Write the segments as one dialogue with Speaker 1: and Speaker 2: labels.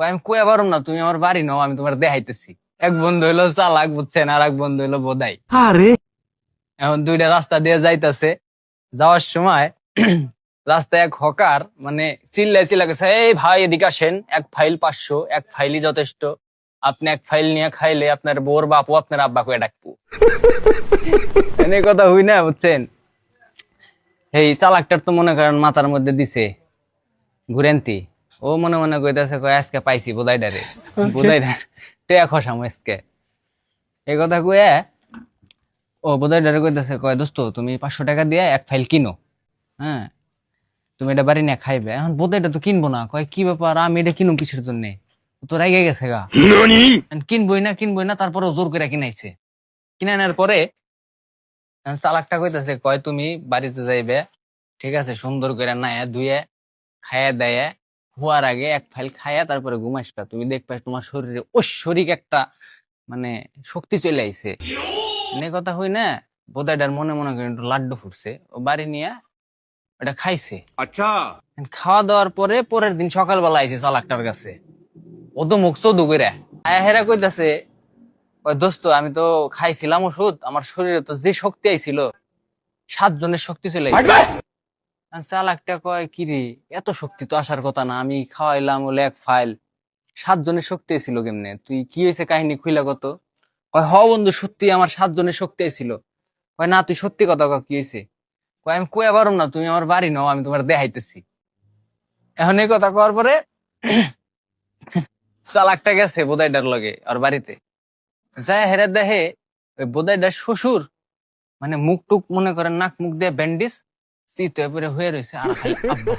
Speaker 1: কয় আমি কয়ে পারুম না, তুমি আমার বাড়ি নাও, আমি তোমার দেখাইতেছি। এক বন্ধু হইলো চালাক বুঝছেন, আর এক বন্ধু হইলো বোধাই। এখন দুইটা রাস্তা দিয়ে যাইতাছে, যাওয়ার সময় রাস্তায় এক হকার মানে চিল্লায় চিল্লা গেছে, এই ভাই এদিকে আসেন, এক ফাইল 500, এক ফাইলই যথেষ্ট, আপনি এক ফাইল নিয়ে খাইলে আপনার বোর বাপু আপনার আব্বা কয়ে ডাকবো। এনে কথা হই না বুঝছেন। এই চালাকটার তো মনে করেন মাথার মধ্যে দিছে ঘুরেন্তি, ও মনে মনে কইতাছে কয় আজকে পাইছি বোধাইডারে, বোধাইডার টেয়া খসাম আজকে। এই কথা কয়ে ও বোধাইডারে কইতাছে, কয় দোস্ত তুমি 500 টাকা দিয়ে এক ফাইল কিনো, হ্যাঁ তুমি এটা বাড়ি নিয়ে খাইবে। এখন বোধাইটা তো কিনবো না, কয় কি ব্যাপার আমি এটা কিনুম কিসের জন্য, তো রাইগে গেছে গা, কিনবই না, তারপরে জোর করে কিনাইছে। কিনে আনার পরে চালাকটা কইতাছে, কয় তুমি বাড়িতে যাইবে, ঠিক আছে, সুন্দর করে নায়া ধুয়ে খায়া দেয়া হওয়ার আগে এক ফাইল খায়া তারপরে ঘুমাইসবা, তুমি দেখবা তোমার শরীরে ঐশ্বরিক একটা মানে শক্তি চলে আইছে। এনে কথা হই না, বোধাইটার মনে মনে করে একটু লাড্ডু ফুটছে, ও বাড়ি নিয়ে এটা খাইছে। আচ্ছা, খাওয়া দাওয়ার পরে পরের দিন সকালবেলা আইছে চালাকটার কাছে, ও তো মুখ চোদু করে আয়া হেরা কইতাছে, কয় দোস্ত আমি তো খাইছিলাম ওষুধ, আমার শরীরে তো যে শক্তি আইছিল 7 জনের শক্তি চলে আইছে। চালাকটা কয় কিরে, এত শক্তি তো আসার কথা না, আমি খাওয়াইলাম হলে এক ফাইল, 7 জনের শক্তি ছিল কেমনে, তুই কি হয়েছে কাহিনী খুইলা কত। কয় হ বন্ধু সত্যি আমার 7 জনের শক্তি ছিল। কয় না তুই সত্যি কথা কয়, কি হয়েছে। কয় আমি কয়ে পারুম না, তুমি আমার বাড়ি নাও, আমি তোমার দেখাইতেছি। এখন এই কথা কওয়ার পরে চালাকটা গেছে বোধাইডার লগে আর বাড়িতে যায়, হেরে দেখে ওই বোধাইডার শ্বশুর মানে মুখ টুক মনে করেন নাক মুখ দিয়ে ব্যান্ডিজ শীত হয়ে রয়েছে, আর খালি আব্বা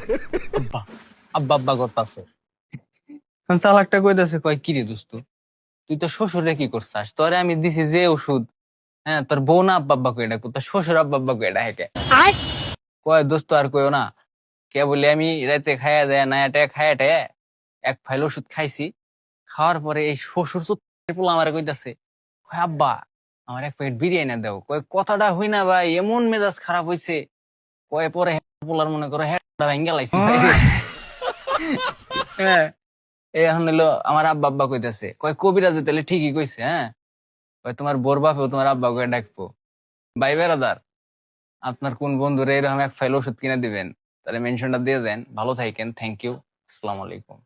Speaker 1: আব্বা আব্বা আব্বা করতেছে। চালাকটা কইতাছে, কয় কিরে দোস্ত তুই তো শ্বশুরে কি করছাস, তোরে আমি দিছি যে ওষুধ, হ্যাঁ তোর বউ না আব্বা আব্বা কয়ে ডাকো, তোর শ্বশুর আব্বা আব্বা কয়ে ডাকে। কয় দোস্ত আর কইও না, কে বলে আমি রাতে খাইয়া দেয় না এটা খাইয়া টাইয়া এক ফাইল ওষুধ খাইছি, খাওয়ার পরে এই শ্বশুর পোলা আমারে কইতাছে, কয় আব্বা আমার এক প্যাকেট বিরিয়ানি দাও। কয় কথাটা হই না ভাই, এমন মেজাজ খারাপ হইছে, কয় পরে পোলার মনে করো হ্যাঁ ভেঙ্গে লাইছি। হ্যাঁ এখন হলো আমার আব্বা আব্বা কইতাছে, কয় কবিরাজ তাহলে ঠিকই কইছে, হ্যাঁ কয় তোমার বোর বাপেও তোমার আব্বা কয়ে ডাকবো। ভাই বেড়াদার, আপনার কোন বন্ধুরে এরকম এক ফাইল ওষুধ কিনে দিবেন, তাহলে মেনশনটা দিয়ে দেন। ভালো থাকেন, থ্যাংক ইউ, আসসালামু আলাইকুম।